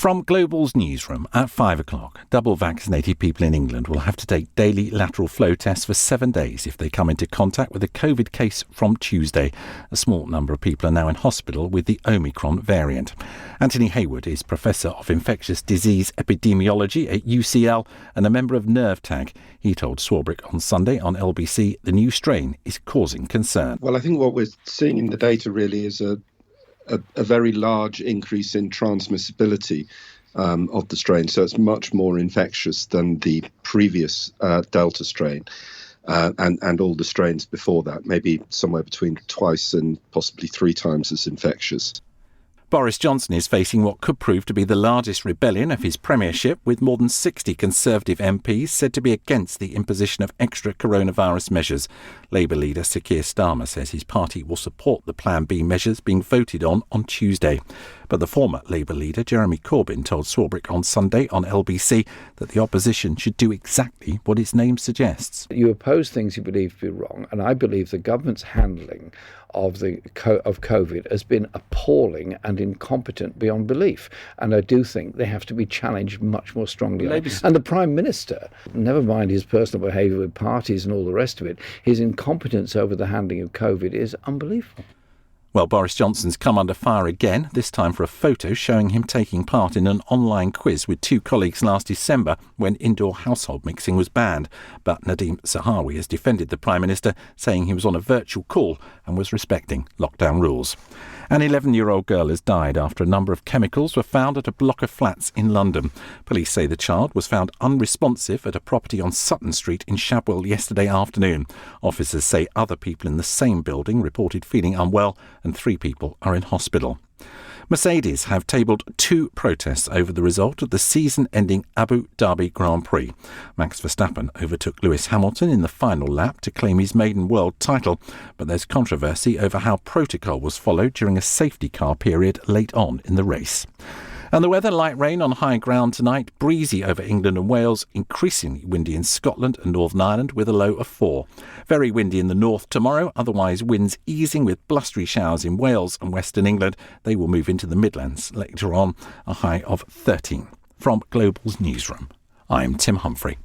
From Global's newsroom at 5 o'clock, double vaccinated people in England will have to take daily lateral flow tests for 7 days if they come into contact with a COVID case from Tuesday. A small number of people are now in hospital with the Omicron variant. Anthony Hayward is Professor of Infectious Disease Epidemiology at UCL and a member of NerveTag. He told Swarbrick on Sunday on LBC the new strain is causing concern. Well, I think what we're seeing in the data really is a very large increase in transmissibility of the strain. So it's much more infectious than the previous Delta strain and all the strains before that, maybe somewhere between twice and possibly 3 times as infectious. Boris Johnson is facing what could prove to be the largest rebellion of his premiership, with more than 60 Conservative MPs said to be against the imposition of extra coronavirus measures. Labour leader Sir Keir Starmer says his party will support the Plan B measures being voted on Tuesday. But the former Labour leader, Jeremy Corbyn, told Swarbrick on Sunday on LBC that the opposition should do exactly what its name suggests. You oppose things you believe to be wrong, and I believe the government's handling of COVID has been appalling and incompetent beyond belief. And I do think they have to be challenged much more strongly. And the Prime Minister, never mind his personal behaviour with parties and all the rest of it, his incompetence over the handling of COVID is unbelievable. Well, Boris Johnson's come under fire again, this time for a photo showing him taking part in an online quiz with 2 colleagues last December when indoor household mixing was banned. But Nadeem Zahawi has defended the Prime Minister, saying he was on a virtual call and was respecting lockdown rules. An 11-year-old girl has died after a number of chemicals were found at a block of flats in London. Police say the child was found unresponsive at a property on Sutton Street in Shadwell yesterday afternoon. Officers say other people in the same building reported feeling unwell and 3 people are in hospital. Mercedes have tabled 2 protests over the result of the season-ending Abu Dhabi Grand Prix. Max Verstappen overtook Lewis Hamilton in the final lap to claim his maiden world title, but there's controversy over how protocol was followed during a safety car period late on in the race. And the weather, light rain on high ground tonight, breezy over England and Wales, increasingly windy in Scotland and Northern Ireland with a low of 4. Very windy in the north tomorrow, otherwise winds easing with blustery showers in Wales and Western England. They will move into the Midlands later on, a high of 13. From Global's newsroom, I'm Tim Humphrey.